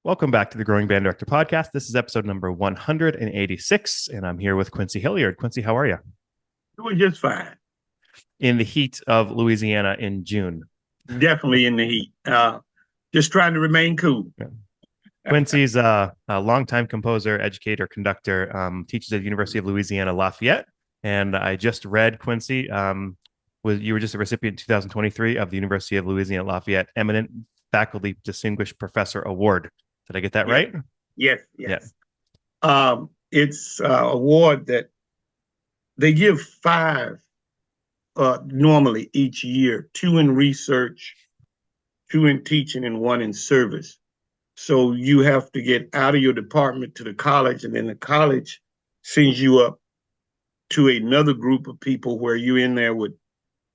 Welcome back to the Growing Band Director Podcast. This is episode number 186, and I'm here with Quincy Hilliard. Quincy, how are you? Doing just fine. In the heat of Louisiana in June. Definitely in the heat. Just trying to remain cool. Yeah. Quincy's a longtime composer, educator, conductor, teaches at the University of Louisiana Lafayette. And I just read, Quincy, you were just a recipient in 2023 of the University of Louisiana Lafayette Eminent Faculty Distinguished Professor Award. Did I get that Yes, right? yes, Yeah. yes. It's an award that they give five normally each year, two in research, two in teaching, and one in service. So you have to get out of your department to the college, and then the college sends you up to another group of people where you're in there with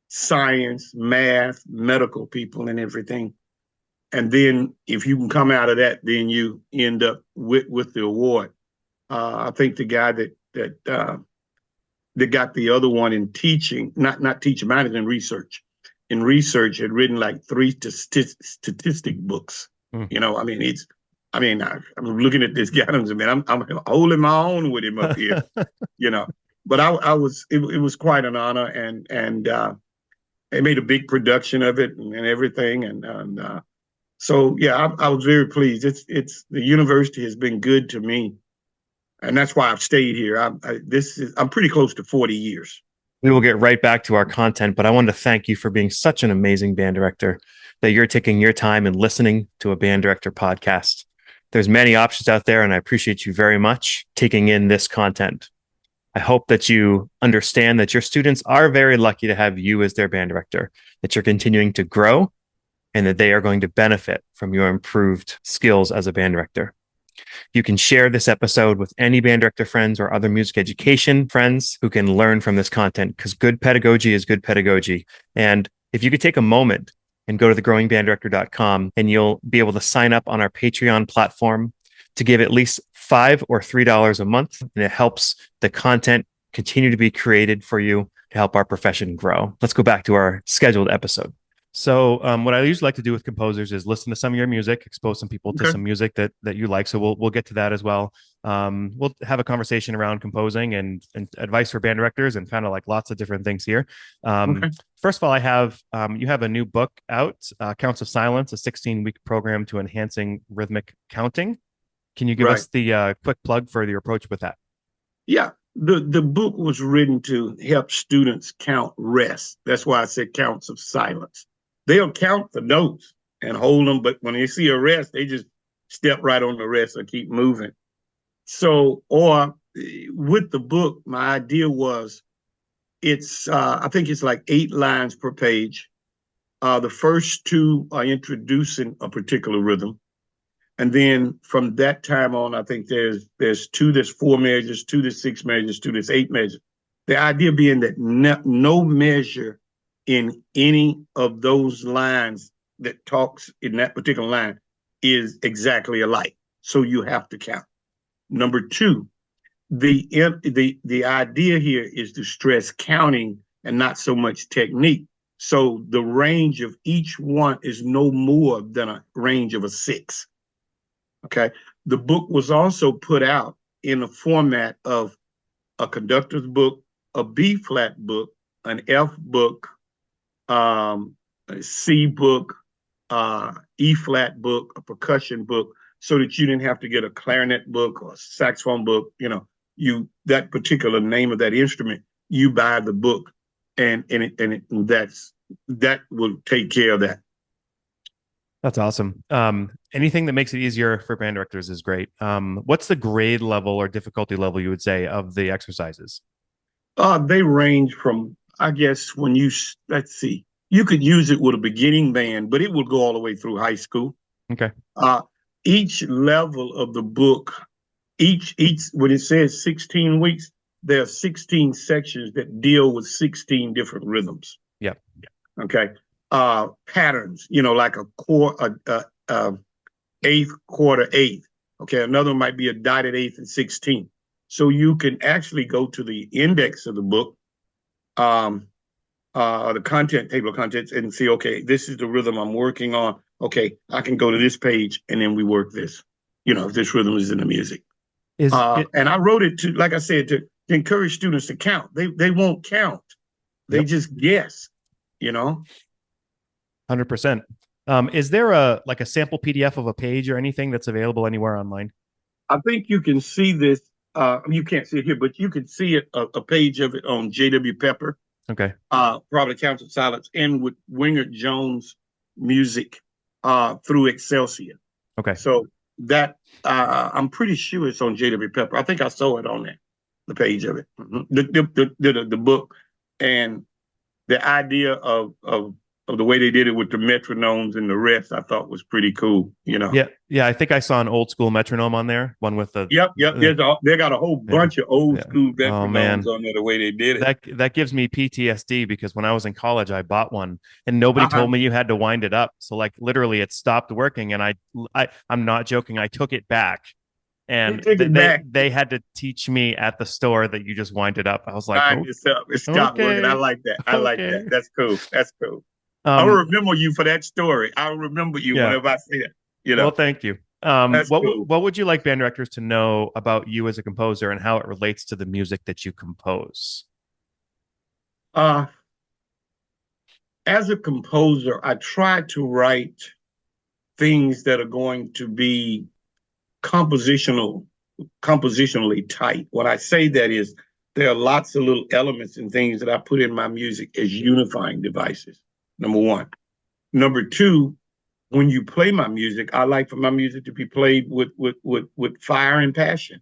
science, math, medical people, and everything. And then if you can come out of that, then you end up with the award. I think the guy that got the other one in teaching, not teaching, mine is in research. In research, had written like three statistic books. Mm. I'm looking at this guy and I'm holding my own with him up here, you know. But it was quite an honor, and they made a big production of it and everything, so yeah, I was very pleased. It's the university has been good to me, and that's why I've stayed here. I'm pretty close to 40 years. We will get right back to our content, but I wanted to thank you for being such an amazing band director, that you're taking your time and listening to a band director podcast. There's many options out there, and I appreciate you very much taking in this content. I hope that you understand that your students are very lucky to have you as their band director, that you're continuing to grow, and that they are going to benefit from your improved skills as a band director. You can share this episode with any band director friends or other music education friends who can learn from this content, because good pedagogy is good pedagogy. And if you could take a moment and go to thegrowingbanddirector.com, and you'll be able to sign up on our Patreon platform to give at least $5 or $3 a month. And it helps the content continue to be created for you to help our profession grow. Let's go back to our scheduled episode. So what I usually like to do with composers is listen to some of your music, expose some people to Okay. some music that you like. So we'll get to that as well. We'll have a conversation around composing and advice for band directors and kind of like lots of different things here. Okay. First of all, I have you have a new book out, Counts of Silence, a 16-week program to enhancing rhythmic counting. Can you give Right. us the quick plug for your approach with that? Yeah. The book was written to help students count rest. That's why I said counts of silence. They'll count the notes and hold them, but when they see a rest, they just step right on the rest or keep moving. So, or with the book, my idea was I think it's like 8 lines per page. The first two are introducing a particular rhythm. And then from that time on, I think there's 4 measures, two there's 6 measures, two there's 8 measures. The idea being that no measure in any of those lines that talks in that particular line is exactly alike. So you have to count. Number two, the idea here is to stress counting and not so much technique. So the range of each one is no more than a range of a 6. Okay. The book was also put out in the format of a conductor's book, a B flat book, an F book, a C book, E flat book, a percussion book, so that you didn't have to get a clarinet book or a saxophone book. That particular name of that instrument, you buy the book, and that will take care of that. That's awesome. Anything that makes it easier for band directors is great. What's the grade level or difficulty level you would say of the exercises? They range from, I guess, let's see, you could use it with a beginning band, but it will go all the way through high school. Okay. Uh, each level of the book, each when it says 16 weeks, there are 16 sections that deal with 16 different rhythms. Yep. Okay. Patterns, like eighth, quarter, eighth. Okay. Another one might be a dotted eighth and 16th. So you can actually go to the index of the book, the content table of contents, and see, okay, this is the rhythm I'm working on. Okay, I can go to this page, and then we work this. if this rhythm is in the music. Is it? And I wrote it to, like I said, to encourage students to count. They won't count. They Yep. just guess, 100%. Is there a sample PDF of a page or anything that's available anywhere online? I think you can see this. You can't see it here, but you can see it, a page of it on J.W. Pepper, Okay. Probably Counts of Silence, and with Wingard Jones music through Excelsior. Okay. So that I'm pretty sure it's on J.W. Pepper. I think I saw it on there, the page of it, the book, and the idea of the way they did it with the metronomes and the rest, I thought was pretty cool. Yeah. I think I saw an old school metronome on there. One with the Yep. They got a whole bunch of old school Oh man, metronomes on there. The way they did it. that gives me PTSD because when I was in college, I bought one and nobody told me you had to wind it up. So like literally, it stopped working, and I'm not joking. I took it back, and they had to teach me at the store that you just wind it up. I was like, wind this up. It stopped working. I like that. I like that. That's cool. That's cool. I'll remember you for that story. I'll remember you whenever I say it. Well, thank you. What would you like band directors to know about you as a composer and how it relates to the music that you compose? As a composer, I try to write things that are going to be compositionally tight. What I say that is there are lots of little elements and things that I put in my music as unifying devices. Number one. Number two, when you play my music, I like for my music to be played with fire and passion.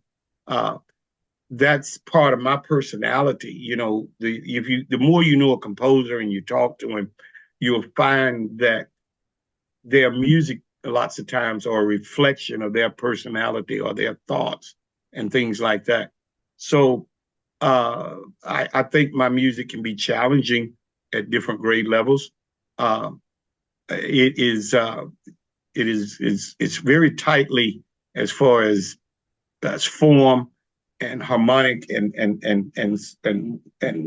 That's part of my personality. The more you know a composer and you talk to him, you'll find that their music lots of times are a reflection of their personality or their thoughts and things like that. So I think my music can be challenging at different grade levels. It's very tightly as far as form and harmonic and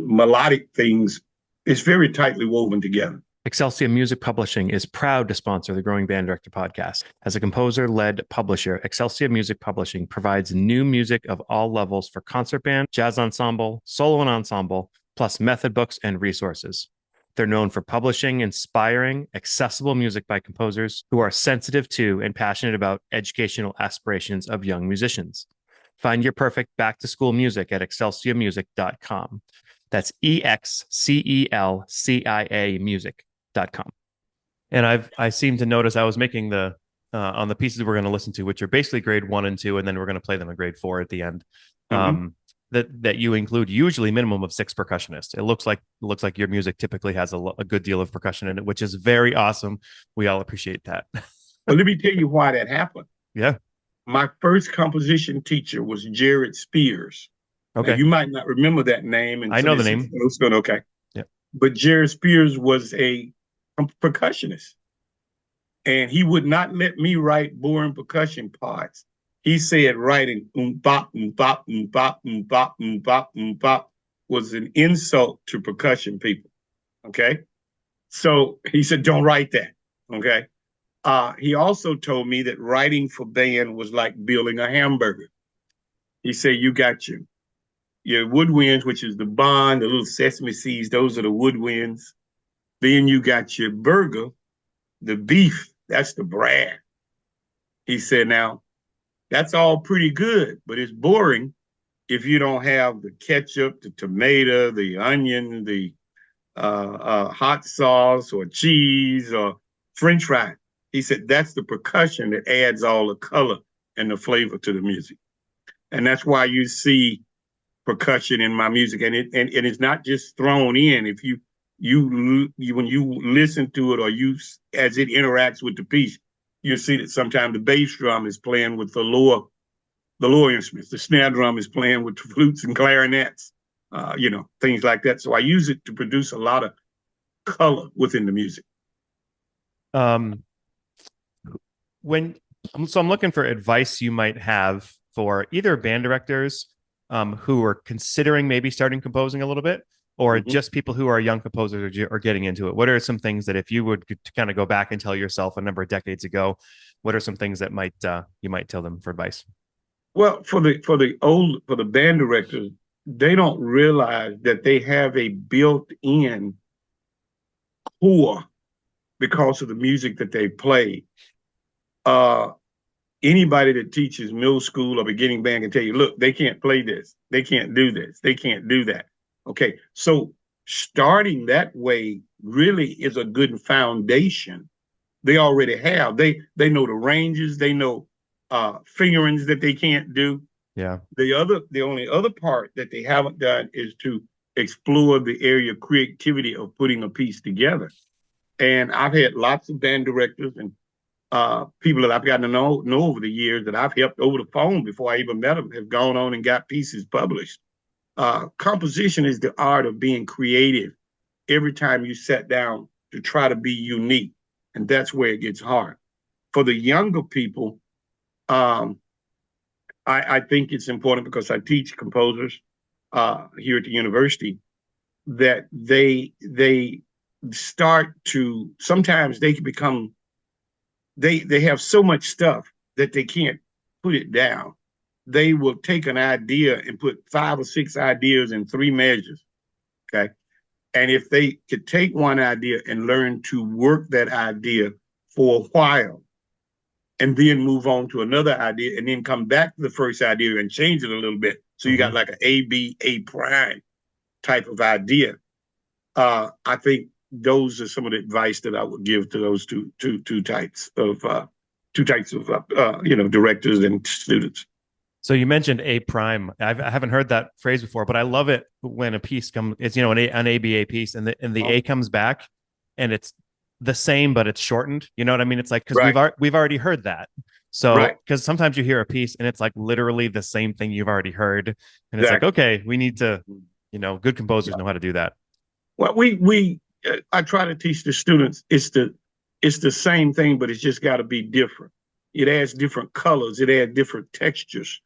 melodic things. It's very tightly woven together. Excelsior Music Publishing is proud to sponsor the Growing Band Director podcast. As a composer-led publisher, Excelsior Music Publishing provides new music of all levels for concert band, jazz ensemble, solo and ensemble, plus method books and resources. They're known for publishing inspiring, accessible music by composers who are sensitive to and passionate about educational aspirations of young musicians. Find your perfect back-to-school music at excelsiormusic.com. That's EXCELCIA music.com. And I seem to notice I was making the on the pieces we're going to listen to, which are basically grade 1 and 2, and then we're going to play them a grade 4 at the end. That you include usually minimum of 6 percussionists. It looks like your music typically has a good deal of percussion in it, which is very awesome. We all appreciate that. Well, let me tell you why that happened. Yeah. My first composition teacher was Jared Spears. Okay. Now, you might not remember that name. I know the name. Okay. Yeah. But Jared Spears was a percussionist, and he would not let me write boring percussion parts. He said writing bop, bop, bop, bop, bop, bop was an insult to percussion people. Okay. So he said, don't write that. Okay. He also told me that writing for band was like building a hamburger. He said, you got your woodwinds, which is the bond, the little sesame seeds, those are the woodwinds. Then you got your burger, the beef, that's the bread. He said, now, that's all pretty good, but it's boring if you don't have the ketchup, the tomato, the onion, the hot sauce or cheese or French fry. He said, that's the percussion that adds all the color and the flavor to the music. And that's why you see percussion in my music. And it's not just thrown in. If you when you listen to it or as it interacts with the piece, you'll see that sometimes the bass drum is playing with the lower instruments. The snare drum is playing with the flutes and clarinets, things like that. So I use it to produce a lot of color within the music. I'm looking for advice you might have for either band directors who are considering maybe starting composing a little bit, or Mhm. just people who are young composers or getting into it? What are some things that if you would kind of go back and tell yourself a number of decades ago, what are some things that might you might tell them for advice? Well, for the band directors, they don't realize that they have a built-in core because of the music that they play. Uh, Anybody that teaches middle school or beginning band can tell you, look, they can't play this, they can't do this, they can't do that. Okay, so starting that way really is a good foundation. They already have. They know the ranges, they know fingerings that they can't do. Yeah. The only other part that they haven't done is to explore the area of creativity of putting a piece together. And I've had lots of band directors and people that I've gotten to know over the years that I've helped over the phone before I even met them have gone on and got pieces published. Composition is the art of being creative every time you sit down to try to be unique, and that's where it gets hard. For the younger people, um, I think it's important because I teach composers here at the university that they start to sometimes they can become they have so much stuff that they can't put it down. They will take an idea and put 5 or 6 ideas in 3 measures. Okay. And if they could take one idea and learn to work that idea for a while and then move on to another idea and then come back to the first idea and change it a little bit. So you got like an A, B, A prime type of idea. I think those are some of the advice that I would give to those two types of directors and students. So you mentioned A prime. I haven't heard that phrase before, but I love it when a piece comes. It's an ABA piece, and the A comes back, and it's the same, but it's shortened. You know what I mean? It's like because Right. we've already heard that. So Right. because sometimes you hear a piece and it's like literally the same thing you've already heard, and it's like Exactly. okay, we need to, good composers Yeah. know how to do that. Well, I try to teach the students it's the same thing, but it's just got to be different. It adds different colors. It adds different textures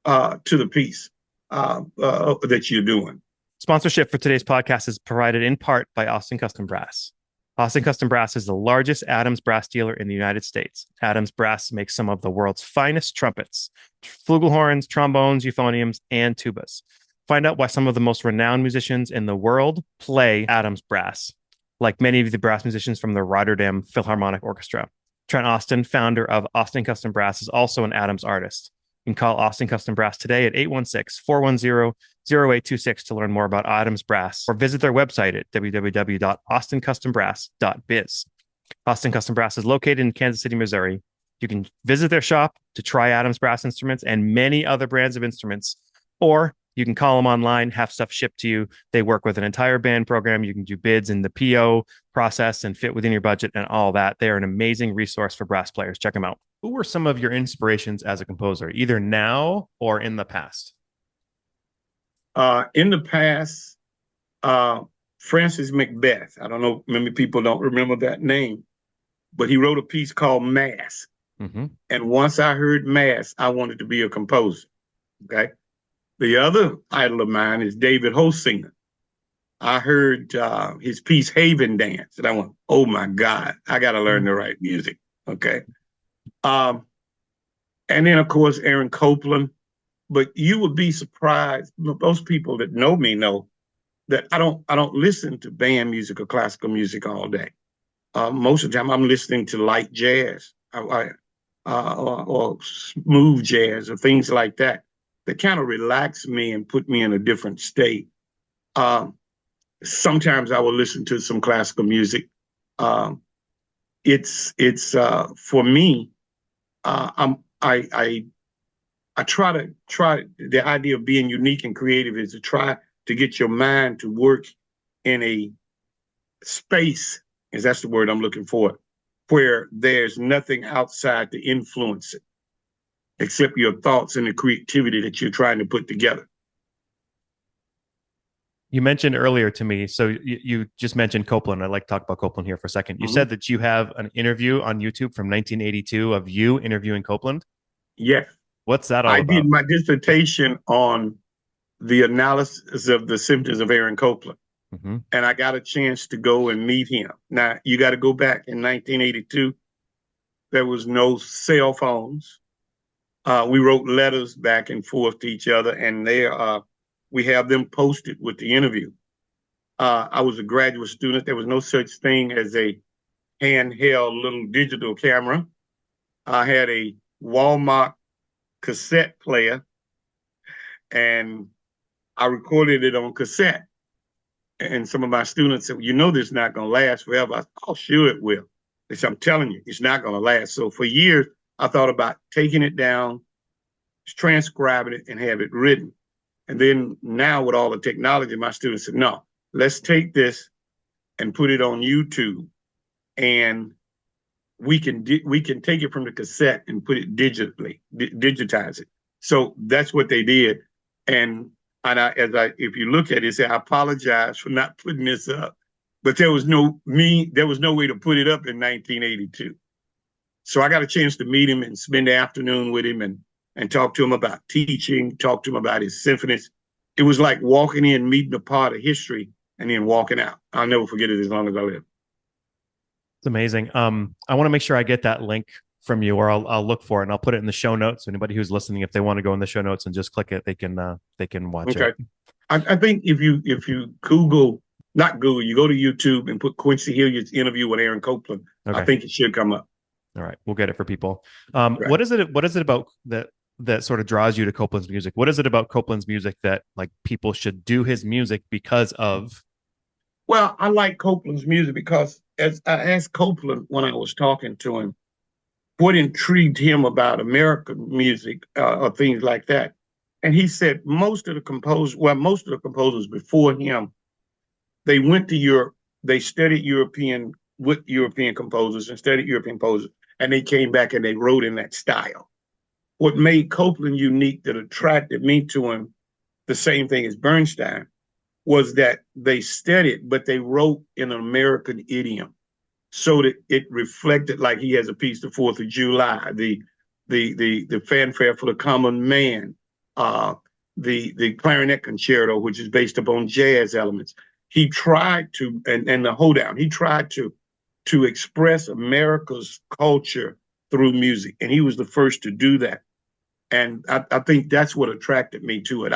to the piece that you're doing. Sponsorship for today's podcast is provided in part by Austin Custom Brass. Austin Custom Brass is the largest Adams brass dealer in the United States. Adams Brass makes some of the world's finest trumpets, flugelhorns, trombones, euphoniums, and tubas. Find out why some of the most renowned musicians in the world play Adams Brass, like many of the brass musicians from the Rotterdam Philharmonic Orchestra. Trent Austin, founder of Austin Custom Brass, is also an Adams artist. You can call Austin Custom Brass today at 816-410-0826 to learn more about Adams Brass or visit their website at www.austincustombrass.biz. Austin Custom Brass is located in Kansas City, Missouri. You can visit their shop to try Adams Brass instruments and many other brands of instruments, or you can call them online, have stuff shipped to you. They work with an entire band program. You can do bids in the PO process and fit within your budget and all that. They are an amazing resource for brass players. Check them out. Who were some of your inspirations as a composer, either now or in the past? In the past, Francis Macbeth. I don't know, many people don't remember that name, but he wrote a piece called Mass. Mm-hmm. And once I heard Mass, I wanted to be a composer. Okay. The other idol of mine is David Holsinger. I heard his piece Haven Dance, and I went, "Oh my God, I got to learn to write music." Okay, and then of course Aaron Copland. But you would be surprised. Most people that know me know that I don't listen to band music or classical music all day. Most of the time, I'm listening to light jazz or smooth jazz or things like that kind of relax me and put me in a different state. Sometimes I will listen to some classical music. Um, it's for me. I try the idea of being unique and creative is to try to get your mind to work in a space, is that's the word I'm looking for, where there's nothing outside to influence it except your thoughts and the creativity that you're trying to put together. You mentioned earlier to me, so you just mentioned Copland. I'd like to talk about Copland here for a second. You said that you have an interview on YouTube from 1982 of you interviewing Copland. Yes. What's that all I about? did my dissertation on the analysis of the symptoms of Aaron Copland. and I got a chance to go and meet him. Now, you got to go back in 1982. There was no cell phones. We wrote letters back and forth to each other, and we have them posted with the interview. I was a graduate student. There was no such thing as a handheld little digital camera. I had a Walmart cassette player, and I recorded it on cassette. And some of my students said, you know, this is not going to last forever. I said, oh, sure it will. They said, I'm telling you, it's not going to last. So for years, I thought about taking it down, transcribing it, and have it written. And then now with all the technology, my students said, no, let's take this and put it on YouTube. And we can take it from the cassette and put it digitize it. So that's what they did. And if you look at it, say, I apologize for not putting this up, but there was no way to put it up in 1982. So I got a chance to meet him and spend the afternoon with him and talk to him about teaching, talk to him about his symphonies. It was like walking in, meeting a part of history, and then walking out. I'll never forget it as long as I live. It's amazing. I want to make sure I get that link from you, or I'll look for it and I'll put it in the show notes. So anybody who's listening, if they want to go in the show notes and just click it, they can watch it. I think if you you go to YouTube and put Quincy Hilliard's interview with Aaron Copland. Okay. I think it should come up. All right, we'll get it for people. Right. What is it about that sort of draws you to Copland's music? What is it about Copland's music that like people should do his music because of? Well, I like Copland's music because as I asked Copland when I was talking to him, what intrigued him about American music or things like that. And he said most of the composers before him, they went to Europe, they studied European composers and studied European composers, and they came back and they wrote in that style. What made Copland unique that attracted me to him, the same thing as Bernstein, was that they studied, but they wrote in an American idiom, so that it reflected, like he has a piece, the 4th of July, the fanfare for the common man, the clarinet concerto, which is based upon jazz elements. He tried to, and the hoedown, he tried to express America's culture through music, and he was the first to do that. And I think that's what attracted me to it.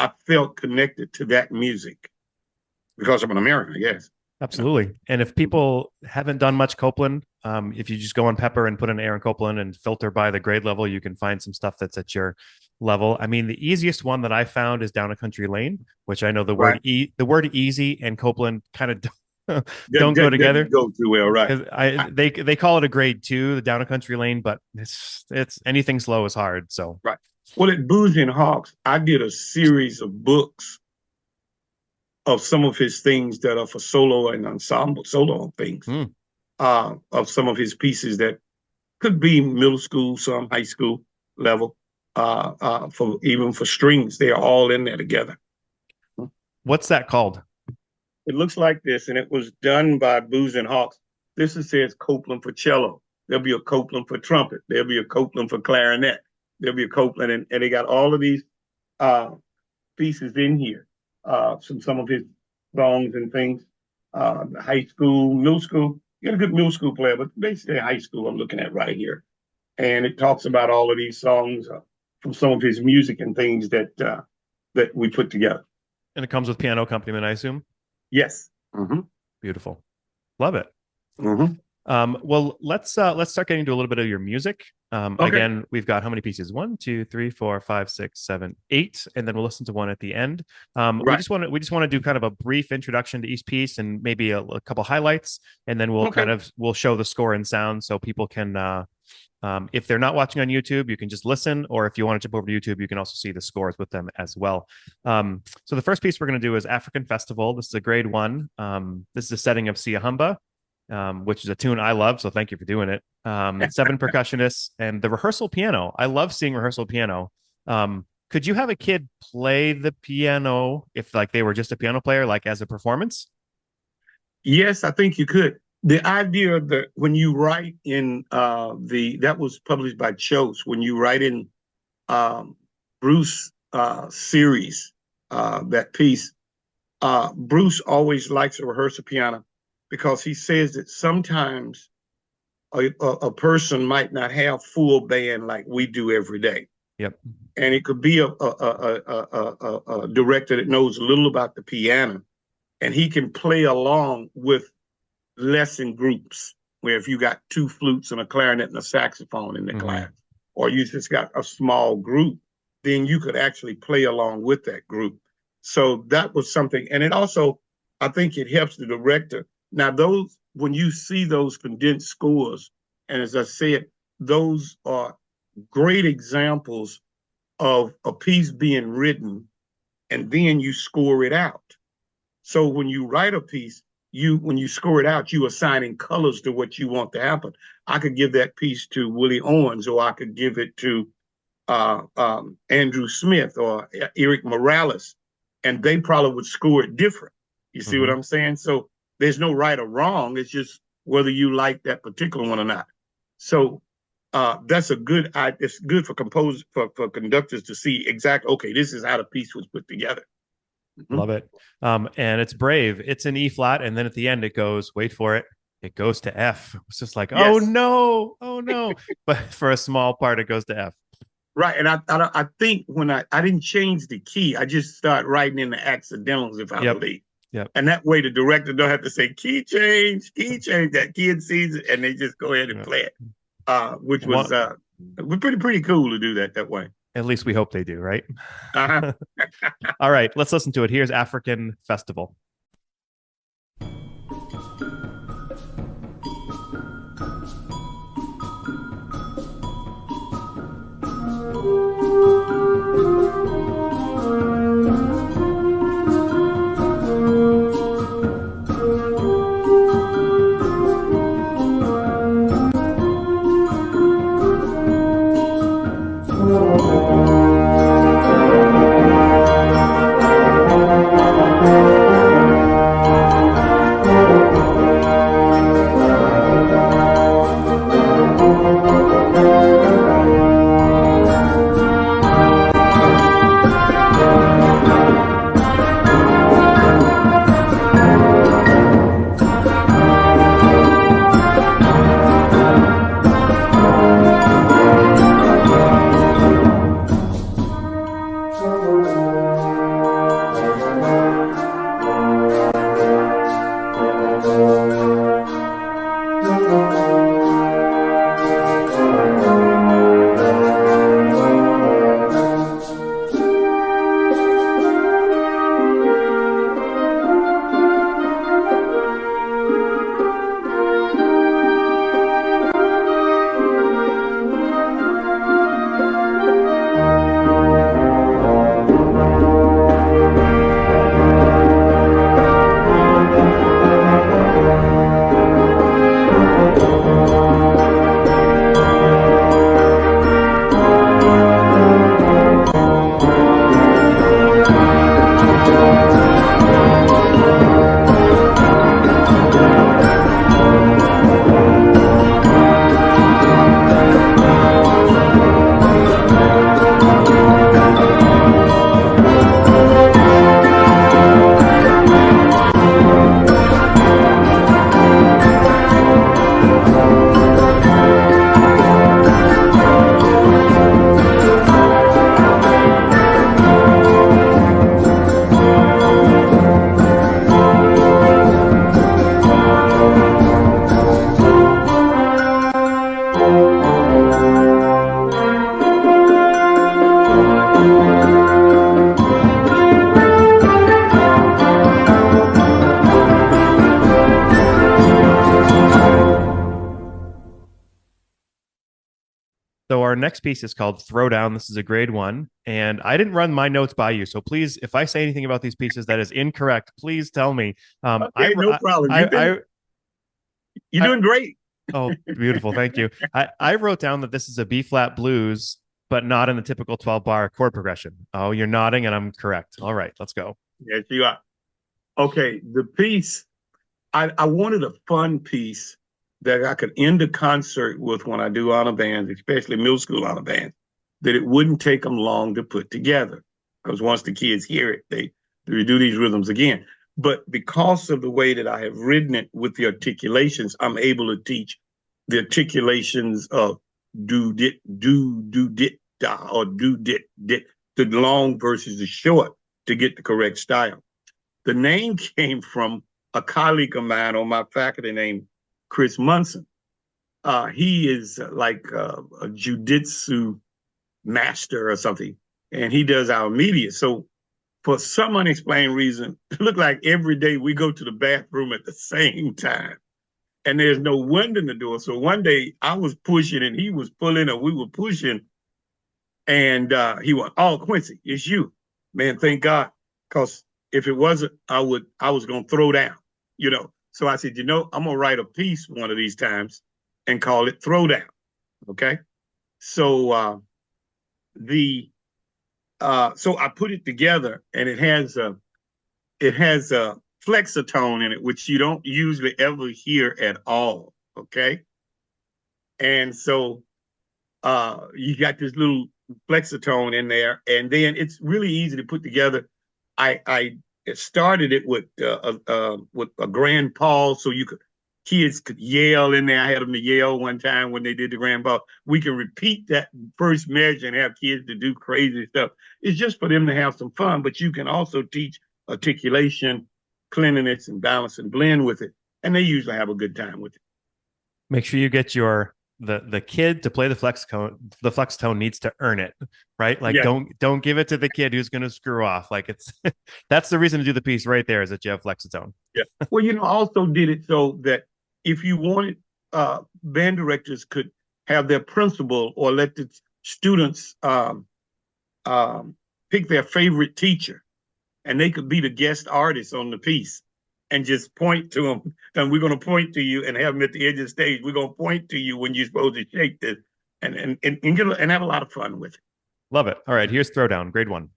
I felt connected to that music because I'm an American, I guess. Absolutely. And if people haven't done much Copland, if you just go on Pepper and put in Aaron Copland and filter by the grade level, you can find some stuff that's at your level. I mean, the easiest one that I found is Down a Country Lane, which I know the word easy and Copland kind of don't go together. Go too well, right? They call it a grade 2, the Down a Country Lane, but it's anything slow is hard. So right. Well, at Booz and Hawks, I did a series of books of some of his things that are for solo and ensemble solo things, of some of his pieces that could be middle school, some high school level, for strings. They are all in there together. What's that called? It looks like this, and it was done by Booz and Hawks. This says Copland for cello. There'll be a Copland for trumpet. There'll be a Copland for clarinet. There'll be a Copland, and they got all of these pieces in here. Some of his songs and things, high school, middle school. You got a good middle school player, but basically high school I'm looking at right here. And it talks about all of these songs from some of his music and things that we put together. And it comes with piano accompaniment, I assume? Yes. Mm-hmm. Beautiful. Love it. Mm-hmm. Well, let's start getting into a little bit of your music. Okay. Again, we've got how many pieces? 1, 2, 3, 4, 5, 6, 7, 8, and then we'll listen to one at the end. Right. We just want to do kind of a brief introduction to each piece and maybe a couple highlights, and then we'll show the score and sound so people can. If they're not watching on YouTube, you can just listen, or if you want to jump over to YouTube, you can also see the scores with them as well. So the first piece we're going to do is African Festival. This is a grade 1. This is a setting of Sia Humba, which is a tune I love, so thank you for doing it. 7 percussionists and the rehearsal piano. I love seeing rehearsal piano. Could you have a kid play the piano if like they were just a piano player, like as a performance? Yes, I think you could. The idea that when you write in that was published by Chose, when you write in Bruce series, that piece, Bruce always likes a rehearsal piano because he says that sometimes a person might not have full band like we do every day. Yep. And it could be a director that knows a little about the piano, and he can play along with lesson groups where if you got two flutes and a clarinet and a saxophone in the class, or you just got a small group, then you could actually play along with that group. So that was something. And it also, I think it helps the director. Now, those, when you see those condensed scores, and as I said, those are great examples of a piece being written and then you score it out. So when you write a piece, when you score it out, you assigning colors to what you want to happen. I could give that piece to Willie Owens, or I could give it to Andrew Smith or Eric Morales, and they probably would score it different. You see what I'm saying? So there's no right or wrong. It's just whether you like that particular one or not. So that's a good. It's good for composers, for conductors to see exactly. Okay, this is how the piece was put together. Love it. And it's brave. It's an E flat, and then at the end it goes. Wait for it. It goes to F. It's just like, oh no, oh no. But for a small part, it goes to F. Right, and I think when I didn't change the key, I just start writing in the accidentals if I believe. Yep. And that way the director don't have to say key change. That kid sees it and they just go ahead and play it. Which was pretty cool to do that way. At least we hope they do, right? All right, let's listen to it. Here's African Festival. So our next piece is called Throwdown. This is a grade 1, and I didn't run my notes by you. So please, if I say anything about these pieces that is incorrect, please tell me. Okay, no problem. You're doing great. Oh, beautiful. Thank you. I wrote down that this is a B flat blues, but not in the typical 12-bar chord progression. Oh, you're nodding, and I'm correct. All right, let's go. Yes, you are. Okay, the piece, I wanted a fun piece that I could end a concert with when I do honor bands, especially middle school honor bands, that it wouldn't take them long to put together. Because once the kids hear it, do these rhythms again. But because of the way that I have written it with the articulations, I'm able to teach the articulations of do dit da, or do dit dit, the long versus the short, to get the correct style. The name came from a colleague of mine on my faculty named Chris Munson. He is like a jujitsu master or something, and he does our media. So for some unexplained reason, it looked like every day we go to the bathroom at the same time, and there's no wind in the door. So one day I was pushing and he was pulling, or we were pushing, and he went, "Oh, Quincy, it's you, man! Thank God, because if it wasn't, I was gonna throw down, you know." So I said, I'm gonna write a piece one of these times and call it Throwdown. Okay, so so I put it together, and it has a flexitone in it, which you don't usually ever hear at all. Okay, and so you got this little flexitone in there, and then it's really easy to put together. I started it with a grand pause, so kids could yell in there. I had them to yell one time when they did the grand pause. We can repeat that first measure and have kids to do crazy stuff. It's just for them to have some fun, but you can also teach articulation, cleanliness, and balance and blend with it, and they usually have a good time with it. Make sure you get the kid to play the flexitone. The flexitone needs to earn it, right? Like, yeah. Don't give it to the kid who's going to screw off. Like, it's that's the reason to do the piece right there, is that you have flexitone. Yeah. Well, also did it so that if you wanted, band directors could have their principal or let the students pick their favorite teacher, and they could be the guest artist on the piece and just point to them. And we're going to point to you and have them at the edge of the stage. We're going to point to you when you're supposed to shake this, and have a lot of fun with it. Love it. All right, here's Throwdown, grade 1.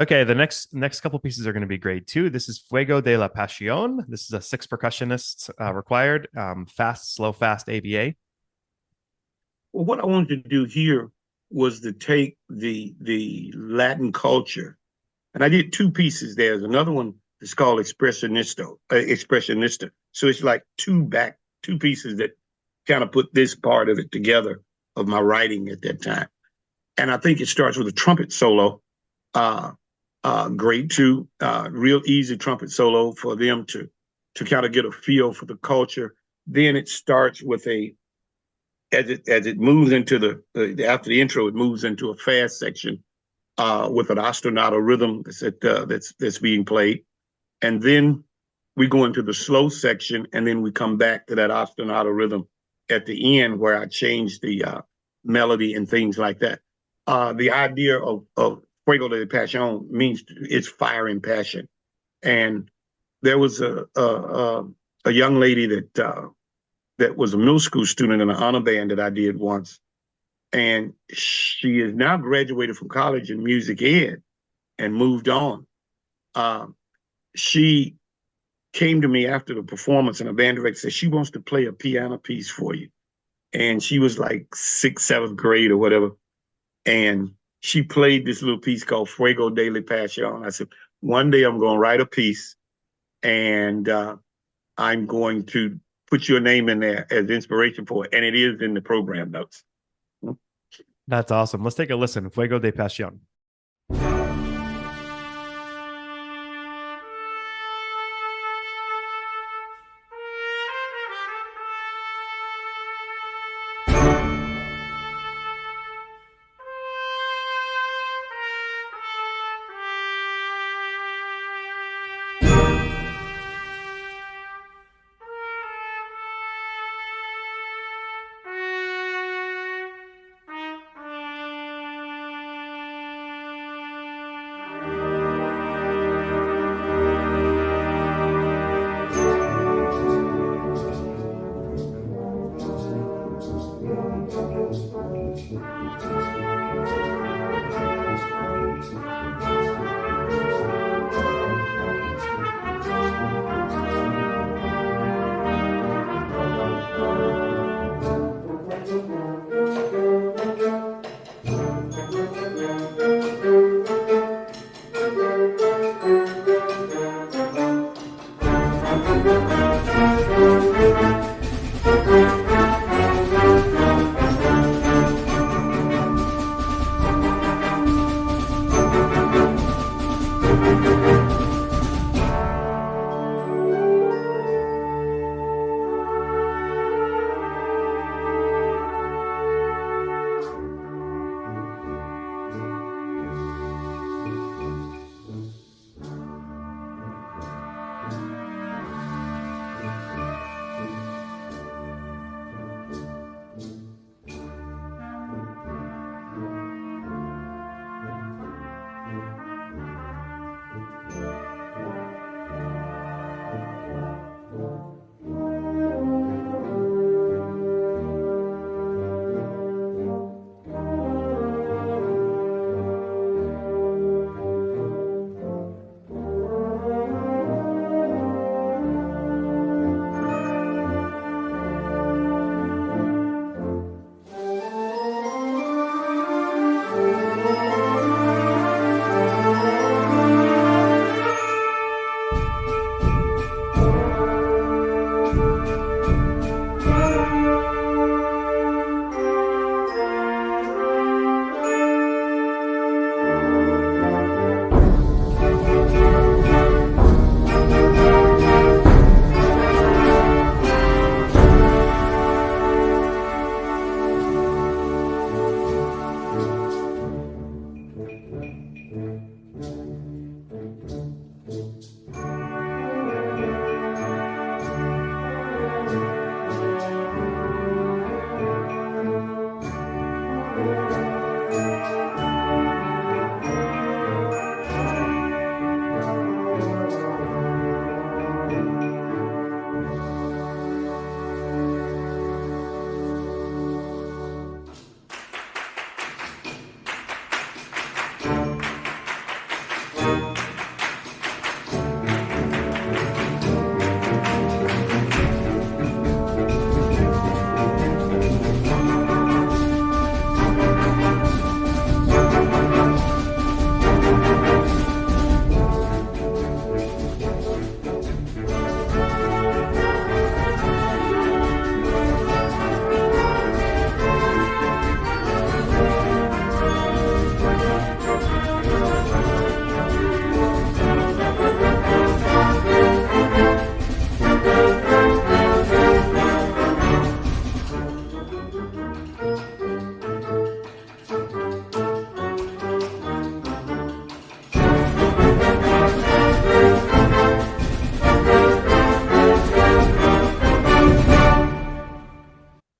Okay, the next couple pieces are going to be grade 2. This is Fuego de la Pasión. This is a 6 percussionists required, fast, slow, fast ABA. Well, what I wanted to do here was to take the Latin culture, and I did 2 pieces. There's another one that's called Expressionista. So it's like 2 pieces that kind of put this part of it together of my writing at that time. And I think it starts with a trumpet solo. Grade 2, real easy trumpet solo for them to kind of get a feel for the culture. Then it starts with as it moves into after the intro, it moves into a fast section with an ostinato rhythm that's being played, and then we go into the slow section, and then we come back to that ostinato rhythm at the end where I change the melody and things like that. the idea of Fuego de Pasión means it's fire and passion. And there was a young lady that was a middle school student in an honor band that I did once, and she is now graduated from college in music ed and moved on. She came to me after the performance, and a band director said she wants to play a piano piece for you. And she was like sixth, seventh grade or whatever. And she played this little piece called Fuego de la Pasión. I said, one day I'm going to write a piece and I'm going to put your name in there as inspiration for it. And it is in the program notes. That's awesome. Let's take a listen. Fuego de Pasión.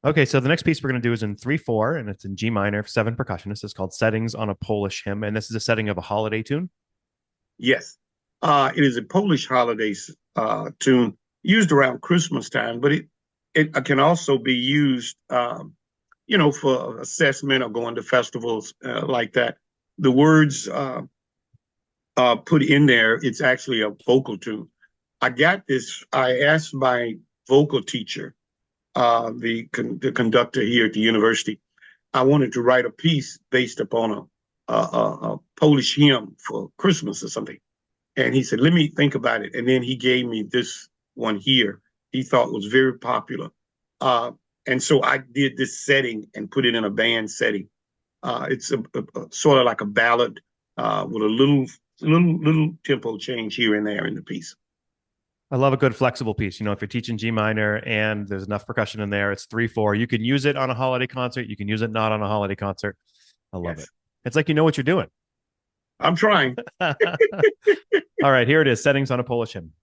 Okay, so the next piece we're going to do is in 3/4, and it's in G minor, 7 percussionists. It's called Settings on a Polish Hymn, and this is a setting of a holiday tune. Yes. It is a Polish holiday tune used around Christmas time, but it can also be used, for assessment or going to festivals like that. The words put in there, it's actually a vocal tune. I asked my vocal teacher, the conductor here at the university, I wanted to write a piece based upon a Polish hymn for Christmas or something. And he said, let me think about it. And then he gave me this one here. He thought was very popular. And so I did this setting and put it in a band setting. It's a sort of like a ballad with a little tempo change here and there in the piece. I love a good flexible piece. If you're teaching G minor and there's enough percussion in there, it's 3/4. You can use it on a holiday concert. You can use it not on a holiday concert. I love it. It's like you know what you're doing. I'm trying. All right, here it is. Settings on a Polish Hymn.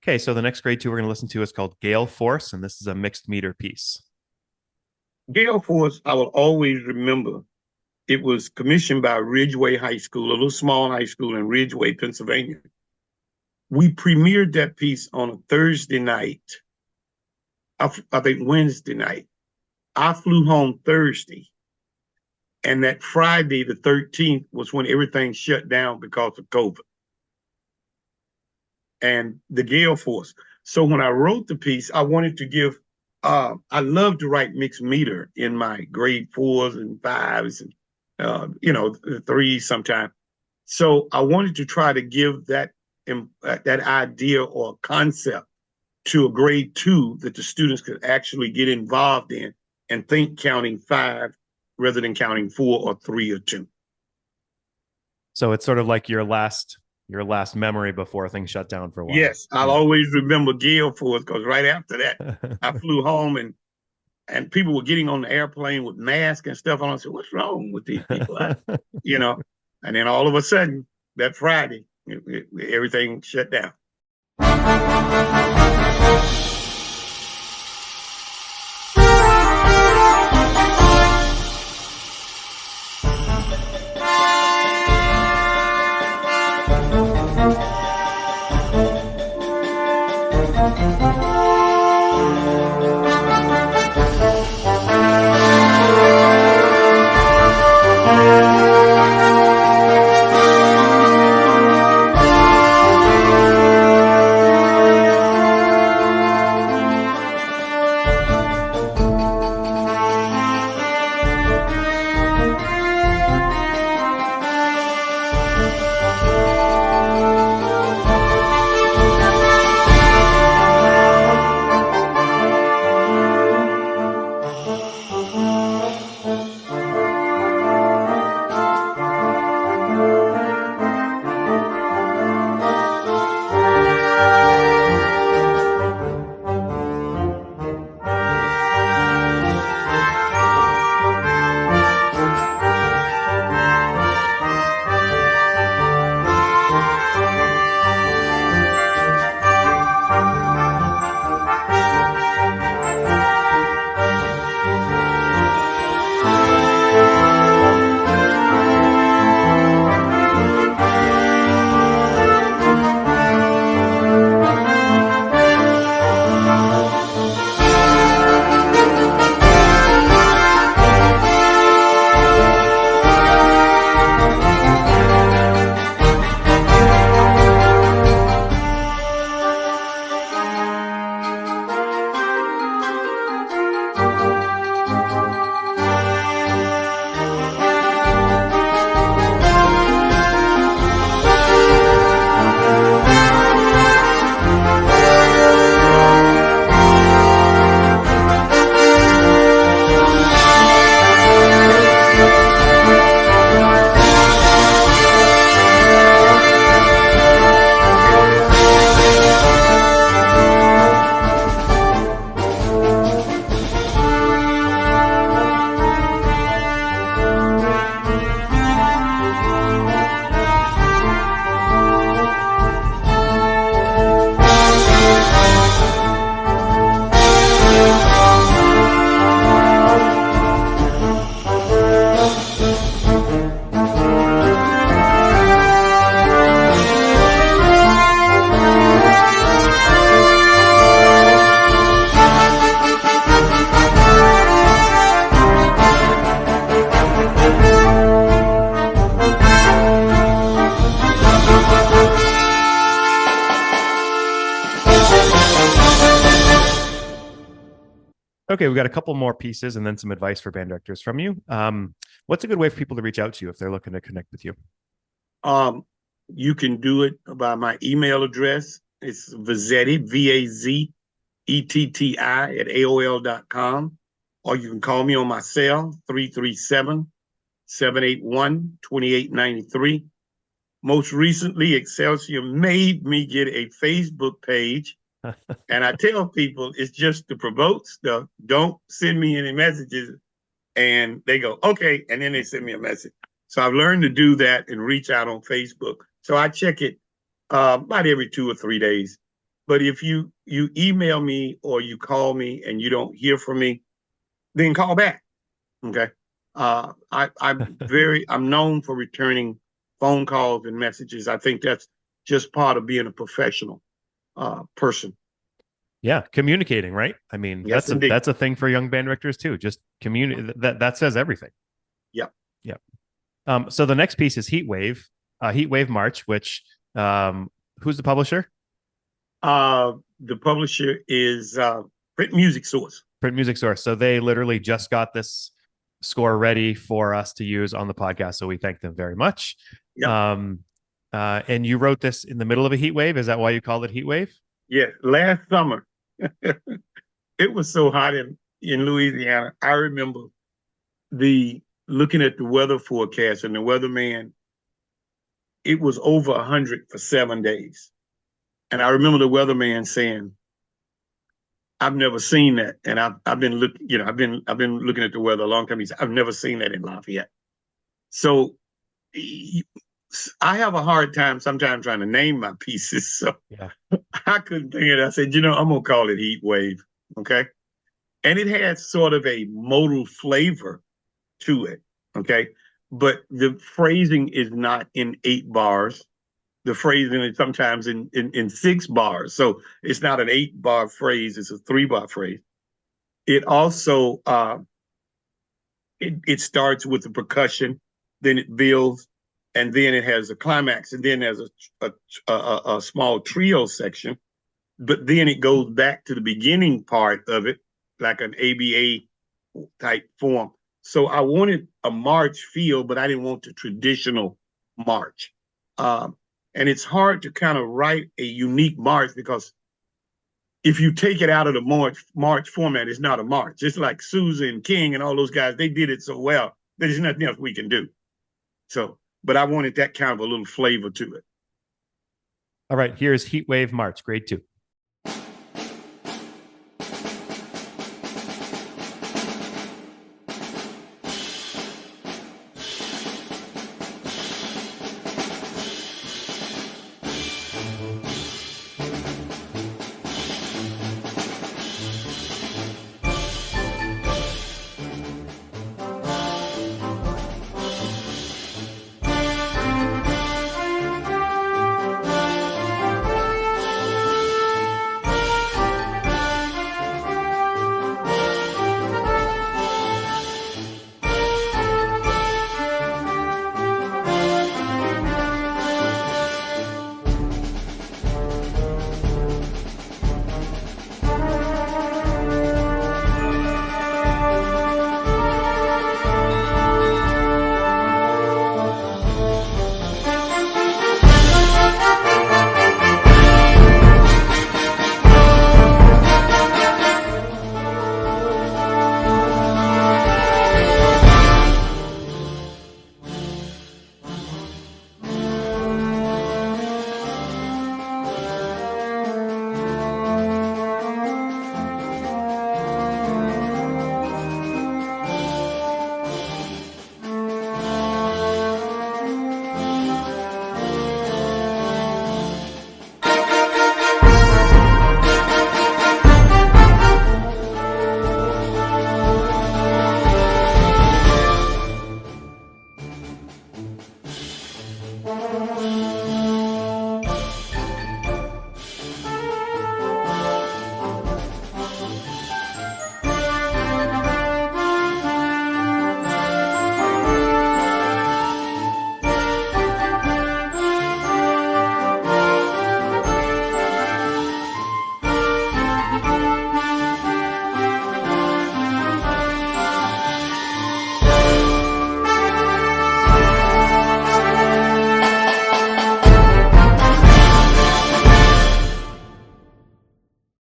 Okay, so the next grade 2 we're going to listen to is called Gale Force, and this is a mixed meter piece. Gale Force, I will always remember. It was commissioned by Ridgeway High School, a little small high school in Ridgeway, Pennsylvania. We premiered that piece on a Thursday night, I think Wednesday night. I flew home Thursday, and that Friday, the 13th, was when everything shut down because of COVID. And the Gale Force. So when I wrote the piece, I wanted to give, I love to write mixed meter in my grade 4s and 5s and, 3s sometimes. So I wanted to try to give that idea or concept to a grade 2 that the students could actually get involved in and think counting 5 rather than counting 4 or 3 or 2. So it's sort of like your last memory before things shut down for a while. Yes, I'll always remember Gale Force because right after that, I flew home and people were getting on the airplane with masks and stuff on. I said, "What's wrong with these people?" And then all of a sudden, that Friday, everything shut down. Okay, we've got a couple more pieces and then some advice for band directors from you. What's a good way for people to reach out to you if they're looking to connect with you? You can do it by my email address. It's Vazetti, Vazetti at AOL.com. Or you can call me on my cell, 337-781-2893. Most recently, Excelsior made me get a Facebook page. And I tell people it's just to promote stuff. Don't send me any messages. And they go, okay. And then they send me a message. So I've learned to do that and reach out on Facebook. So I check it about every 2 or 3 days. But if you email me or you call me and you don't hear from me, then call back. Okay. I'm known for returning phone calls and messages. I think that's just part of being a professional person. Yeah, communicating, right? I mean, Yes, that's a thing for young band directors too. Just communicate. That says everything. Yeah. Yeah. So the next piece is Heat Wave March, which who's the publisher? The publisher is Print Music Source. Print Music Source. So they literally just got this score ready for us to use on the podcast. So we thank them very much. Yeah. And you wrote this in the middle of a heat wave. Is that why you called it Heat Wave? Yeah. Last summer, it was so hot in Louisiana. I remember looking at the weather forecast and the weatherman, it was over 100 for 7 days. And I remember the weatherman saying, I've never seen that. And I've been looking at the weather a long time. He said, I've never seen that in Lafayette. So I have a hard time sometimes trying to name my pieces. So yeah. I couldn't think of it. I said, I'm going to call it Heat Wave. Okay. And it has sort of a modal flavor to it. Okay. but the phrasing is not in 8 bars. The phrasing is sometimes in 6 bars. So it's not an 8 bar phrase, it's a 3 bar phrase. It also it starts with the percussion, then it builds, and then it has a climax, and then there's a small trio section, but then it goes back to the beginning part of it, like an ABA type form. So I wanted a march feel, but I didn't want the traditional march. And it's hard to kind of write a unique march because if you take it out of the march format, it's not a march. It's like Sousa and King and all those guys, they did it so well that there's nothing else we can do. So, but I wanted that kind of a little flavor to it. All right, here's Heat Wave March, grade 2.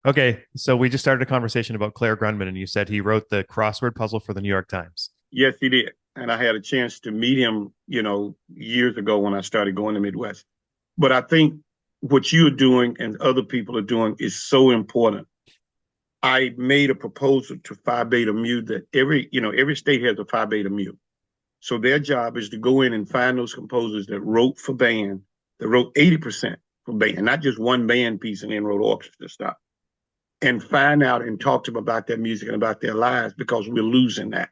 Okay, so we just started a conversation about Claire Grundman, and you said he wrote the crossword puzzle for the New York Times. Yes, he did. And I had a chance to meet him, years ago when I started going to Midwest. But I think what you're doing and other people are doing is so important. I made a proposal to Phi Beta Mu that every state has a Phi Beta Mu. So their job is to go in and find those composers that wrote for band, that wrote 80% for band, not just one band piece and then wrote orchestra stuff, and find out and talk to them about their music and about their lives, because we're losing that.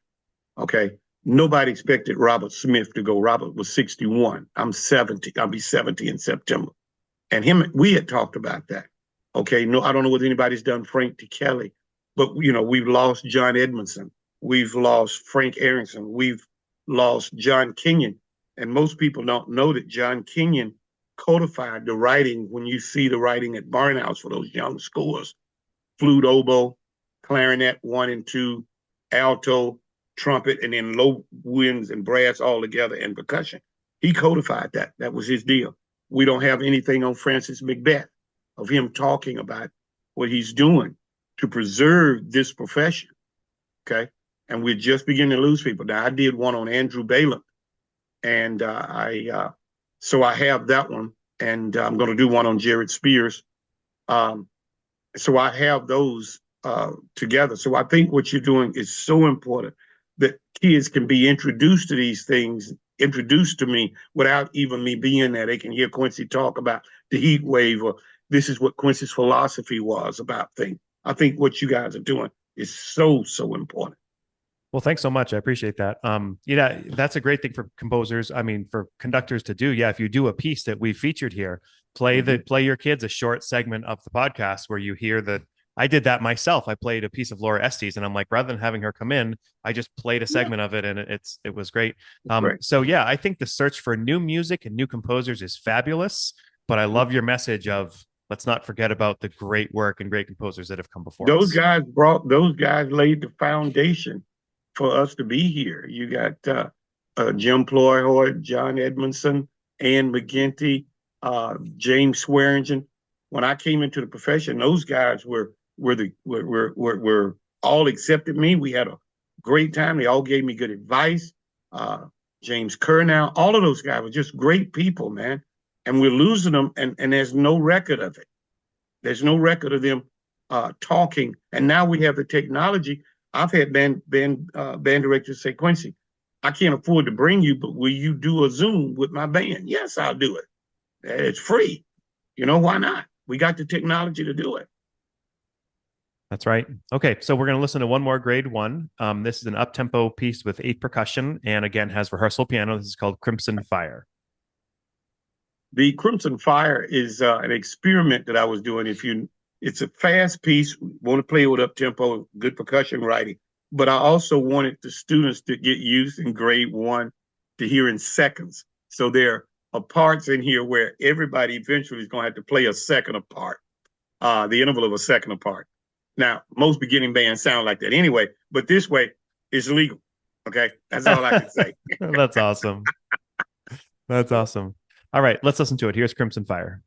Okay. Nobody expected Robert Smith to go. Robert was 61. I'm 70. I'll be 70 in September. And we had talked about that. Okay. No, I don't know what anybody's done Frank T. Kelly, but we've lost John Edmondson. We've lost Frank Aronson. We've lost John Kenyon. And most people don't know that John Kenyon codified the writing. When you see the writing at Barnhouse for those young scores, flute, oboe, clarinet 1 and 2, alto, trumpet, and then low winds and brass all together, and percussion. He codified that. That was his deal. We don't have anything on Francis Macbeth of him talking about what he's doing to preserve this profession. Okay. And we're just beginning to lose people. Now, I did one on Andrew Balaam, and so I have that one, and I'm going to do one on Jared Spears. So I have those together. So I think what you're doing is so important, that kids can be introduced to these things, introduced to me without even me being there. They can hear Quincy talk about the heat wave, or this is what Quincy's philosophy was about things. I think what you guys are doing is so, so important. Well, thanks so much. I appreciate that. Yeah, that's a great thing for composers. I mean, for conductors to do. Yeah, if you do a piece that we featured here, play your kids a short segment of the podcast where you hear that. I did that myself. I played a piece of Laura Estes, and I'm like, rather than having her come in, I just played a Yeah, segment of it, and it was great. great. So yeah, I think the search for new music and new composers is fabulous. But I love your message of let's not forget about the great work and great composers that have come before us. Those guys laid the foundation for us to be here. You got Jim Ployhoy, John Edmondson, Ann McGinty, James Swearingen. When I came into the profession, those guys were all accepted me. We had a great time. They all gave me good advice. James Kernow, all of those guys were just great people, man. And we're losing them, and there's no record of it. There's no record of them talking. And now we have the technology. I've had band directors say, Quincy, I can't afford to bring you, but will you do a Zoom with my band? Yes, I'll do it. It's free. You know, why not? We got the technology to do it. That's right. Okay, so we're going to listen to one more grade one. This is an up-tempo piece with 8 percussion, and again has rehearsal piano. This is called Crimson Fire. The Crimson Fire is an experiment that I was doing. It's a fast piece. Want to play with up tempo, good percussion writing, but I also wanted the students to get used in grade one to hear in seconds. So there are parts in here where everybody eventually is going to have to play a second apart, the interval of a second apart. Now, most beginning bands sound like that anyway, but this way it's legal. Okay, that's all I can say. That's awesome. That's awesome. All right, let's listen to it. Here's Crimson Fire.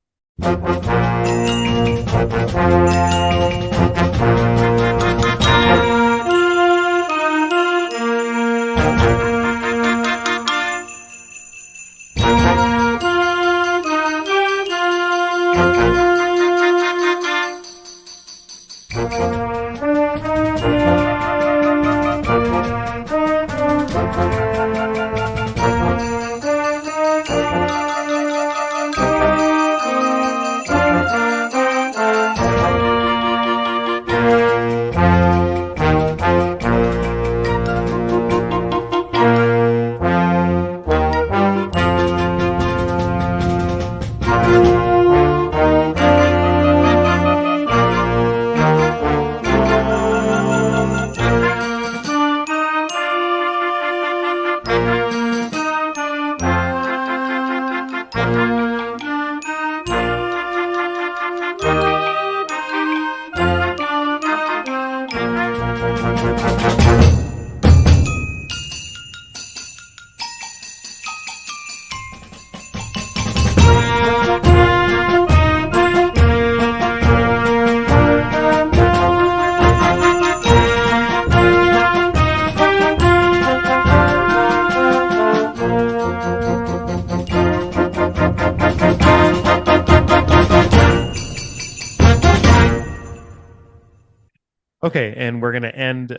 Okay, and we're going to end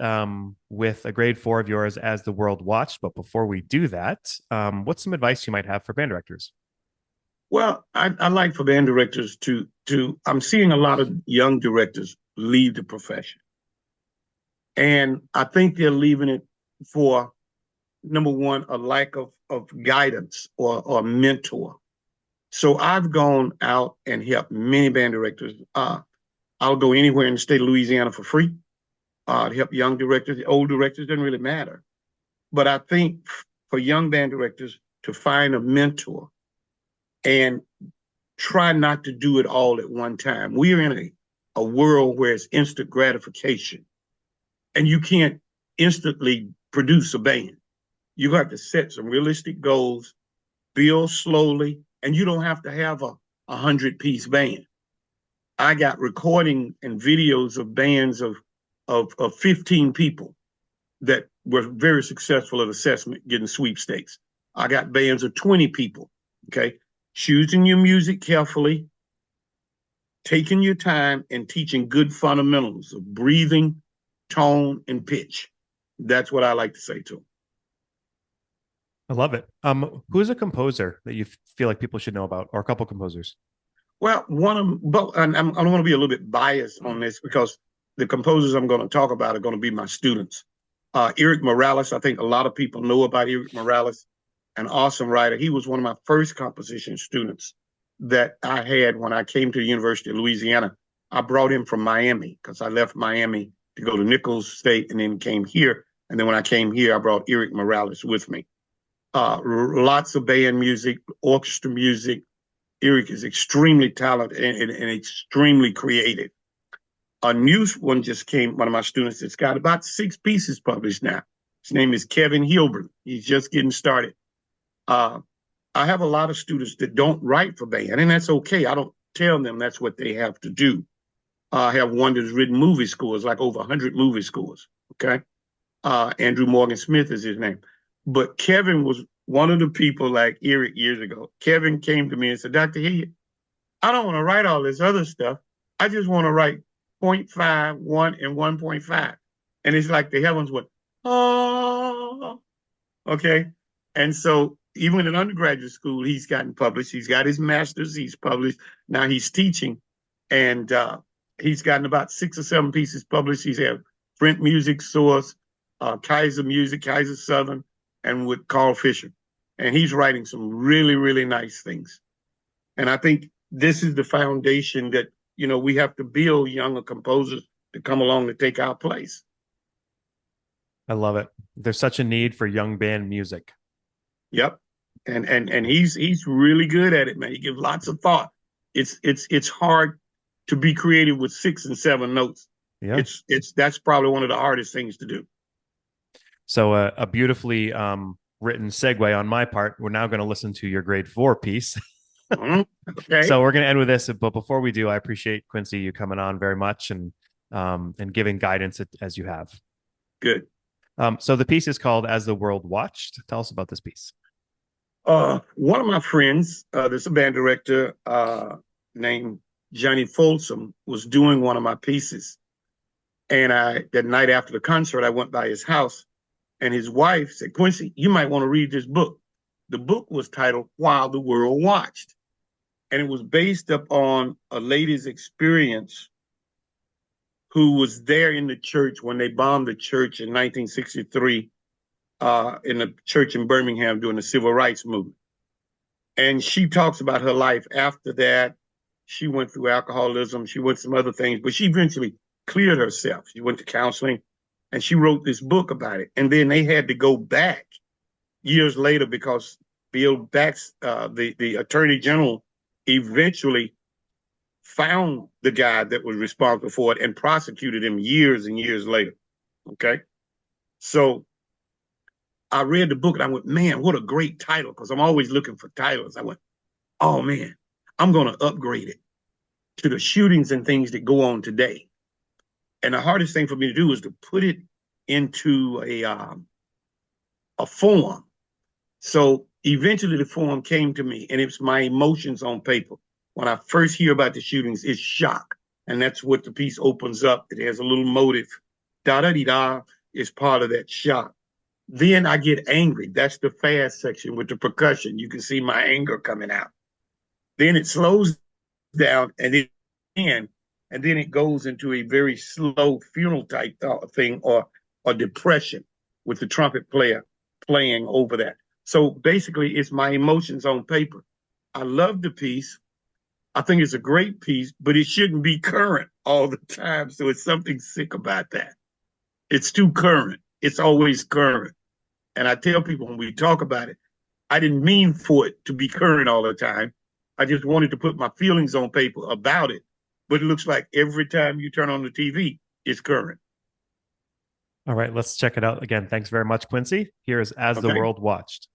with a grade 4 of yours, As the World Watched. But before we do that, what's some advice you might have for band directors? Well, I like for band directors to I'm seeing a lot of young directors leave the profession. And I think they're leaving it for, number one, a lack of guidance or mentor. So I've gone out and helped many band directors. I'll go anywhere in the state of Louisiana for free to help young directors. Old directors, doesn't really matter. But I think for young band directors to find a mentor and try not to do it all at one time. We're in a world where it's instant gratification, and you can't instantly produce a band. You have to set some realistic goals, build slowly, and you don't have to have a 100-piece band. I got recording and videos of bands of 15 people that were very successful at assessment, getting sweepstakes. I got bands of 20 people, okay? Choosing your music carefully, taking your time, and teaching good fundamentals of breathing, tone, and pitch. That's what I like to say to them. I love it. Who's a composer that you feel like people should know about, or a couple composers? Well, one of them, both, and I'm going to be a little bit biased on this because the composers I'm going to talk about are going to be my students. Eric Morales, I think a lot of people know about Eric Morales, an awesome writer. He was one of my first composition students that I had when I came to the University of Louisiana. I brought him from Miami because I left Miami to go to Nichols State and then came here. And then when I came here, I brought Eric Morales with me. Lots of band music, orchestra music. Eric is extremely talented and extremely creative. A new one just came, one of my students that's got about 6 pieces published now. His name is Kevin Hilbert. He's just getting started. I have a lot of students that don't write for band, and that's okay. I don't tell them that's what they have to do. I have one that's written movie scores, like over 100 movie scores, okay? Andrew Morgan Smith is his name. But Kevin was one of the people like Eric years ago. Kevin came to me and said, Dr. Hilliard, I don't want to write all this other stuff. I just want to write 0.5, 1, and 1.5. And it's like the heavens went, oh, okay? And so even in undergraduate school, he's gotten published. He's got his master's, he's published. Now he's teaching, and he's gotten about 6 or 7 pieces published. He's had Print Music Source, Kaiser Music, Kaiser Southern, and with Carl Fisher. And he's writing some really, really nice things. And I think this is the foundation that, we have to build younger composers to come along to take our place. I love it. There's such a need for young band music. Yep. And he's really good at it, man. He gives lots of thought. It's hard to be creative with 6 and 7 notes. Yeah. That's probably one of the hardest things to do. So a beautifully written segue on my part. We're now going to listen to your grade 4 piece. Mm-hmm. Okay. So we're going to end with this, but before we do, I appreciate, Quincy, you coming on very much and giving guidance as you have. Good. So the piece is called As the World Watched. Tell us about this piece. One of my friends, there's a band director named Johnny Folsom, was doing one of my pieces. And that night after the concert, I went by his house, and his wife said, Quincy, you might want to read this book. The book was titled While the World Watched. And it was based upon a lady's experience who was there in the church when they bombed the church in 1963 in a church in Birmingham during the Civil Rights Movement. And she talks about her life after that. She went through alcoholism. She went some other things, but she eventually cleared herself. She went to counseling, and she wrote this book about it. And then they had to go back years later because Bill Bax, the Attorney General, eventually found the guy that was responsible for it and prosecuted him years and years later. Okay. So I read the book and I went, man, what a great title. Because I'm always looking for titles. I went, oh man, I'm going to upgrade it to the shootings and things that go on today. And the hardest thing for me to do is to put it into a form. So eventually the form came to me, and it's my emotions on paper. When I first hear about the shootings, it's shock. And that's what the piece opens up. It has a little motive. Da-da-dee-da is part of that shock. Then I get angry. That's the fast section with the percussion. You can see my anger coming out. Then it slows down, and then it goes into a very slow funeral type thing or depression with the trumpet player playing over that. So basically, it's my emotions on paper. I love the piece. I think it's a great piece, but it shouldn't be current all the time. So it's something sick about that. It's too current. It's always current. And I tell people when we talk about it, I didn't mean for it to be current all the time. I just wanted to put my feelings on paper about it. But it looks like every time you turn on the TV, it's current. All right, let's check it out again. Thanks very much, Quincy. Here is As the World Watched.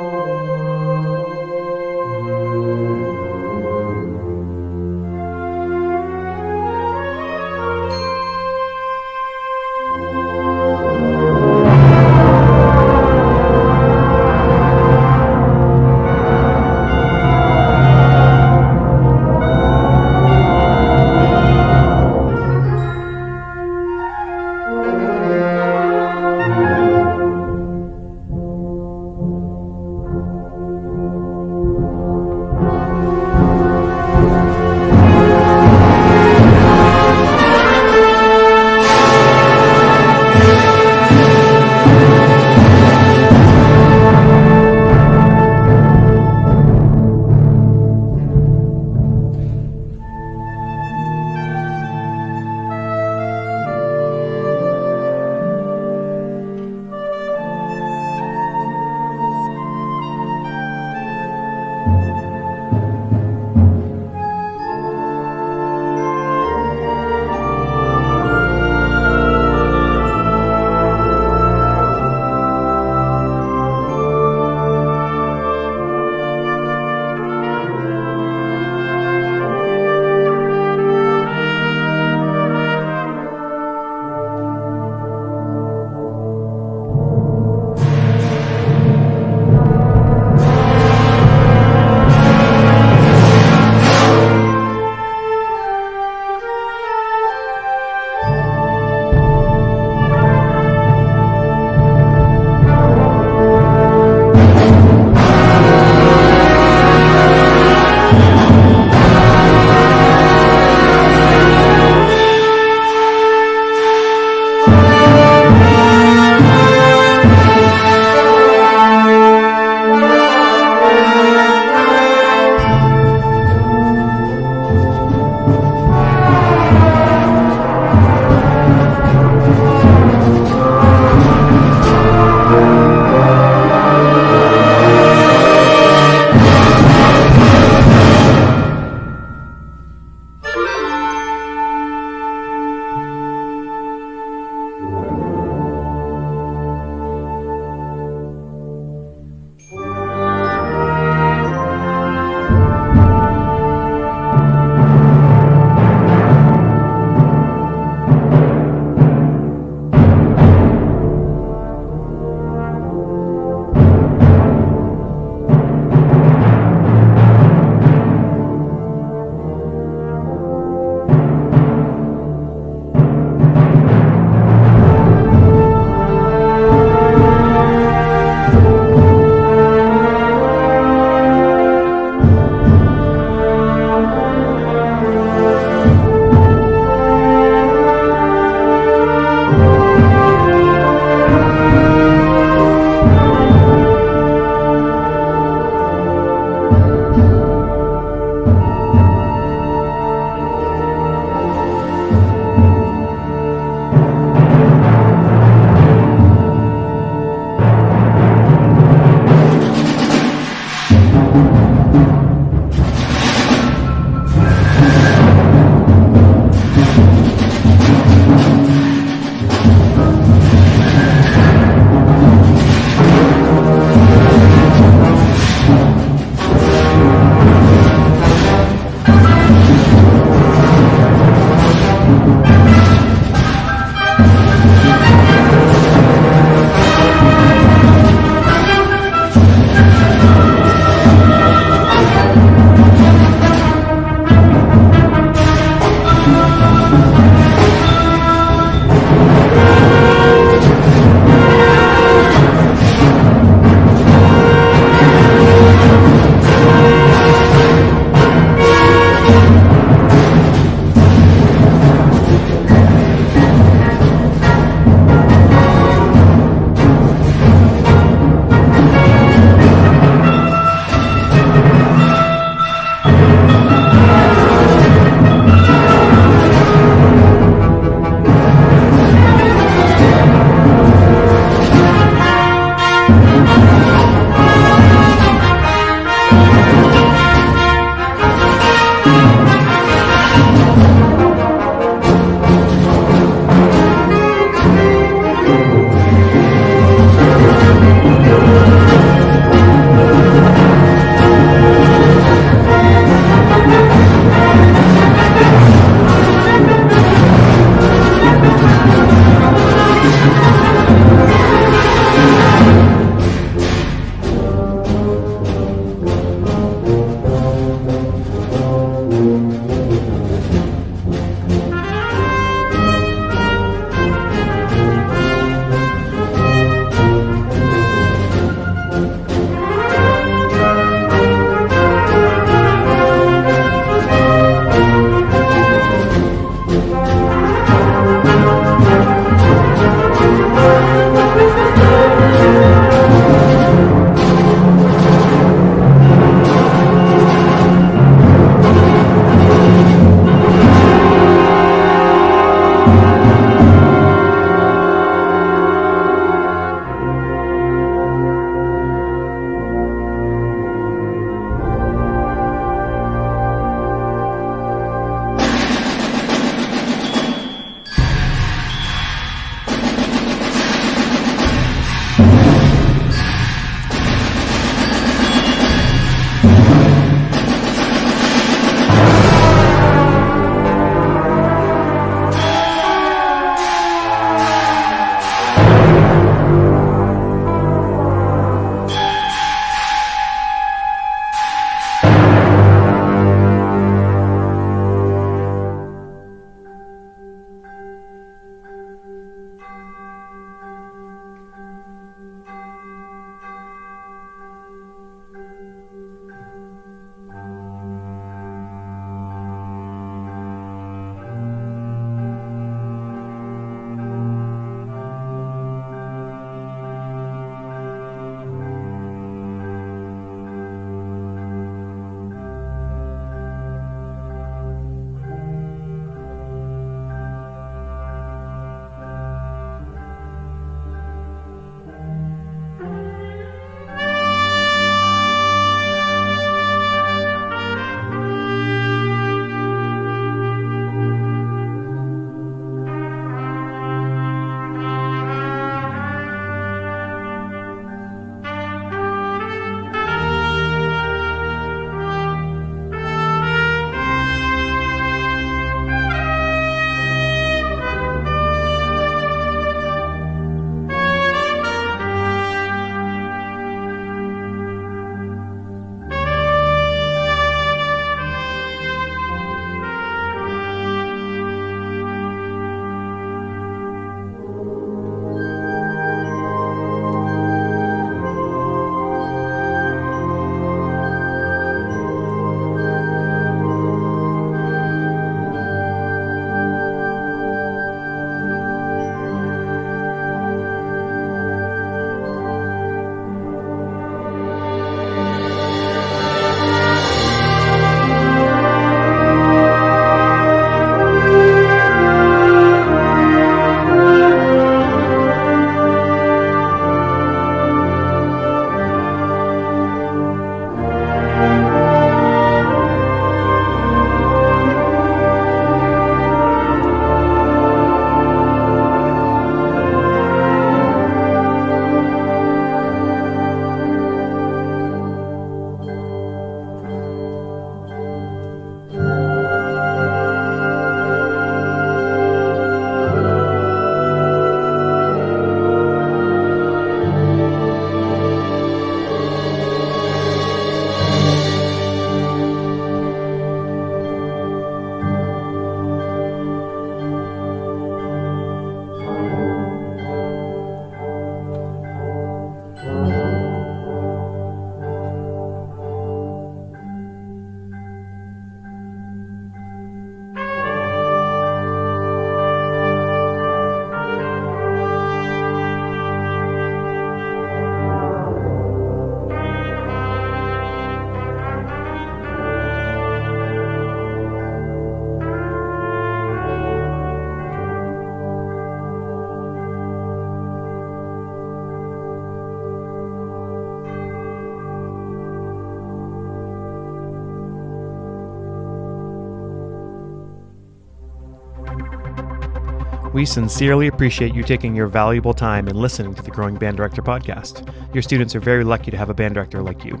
We sincerely appreciate you taking your valuable time and listening to the Growing Band Director podcast. Your students are very lucky to have a band director like you.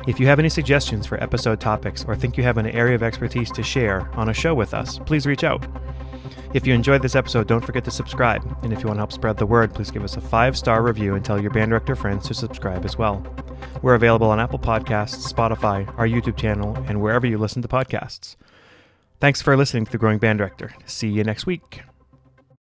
If you have any suggestions for episode topics or think you have an area of expertise to share on a show with us, please reach out. If you enjoyed this episode, don't forget to subscribe. And if you want to help spread the word, please give us a 5-star review and tell your band director friends to subscribe as well. We're available on Apple Podcasts, Spotify, our YouTube channel, and wherever you listen to podcasts. Thanks for listening to The Growing Band Director. See you next week.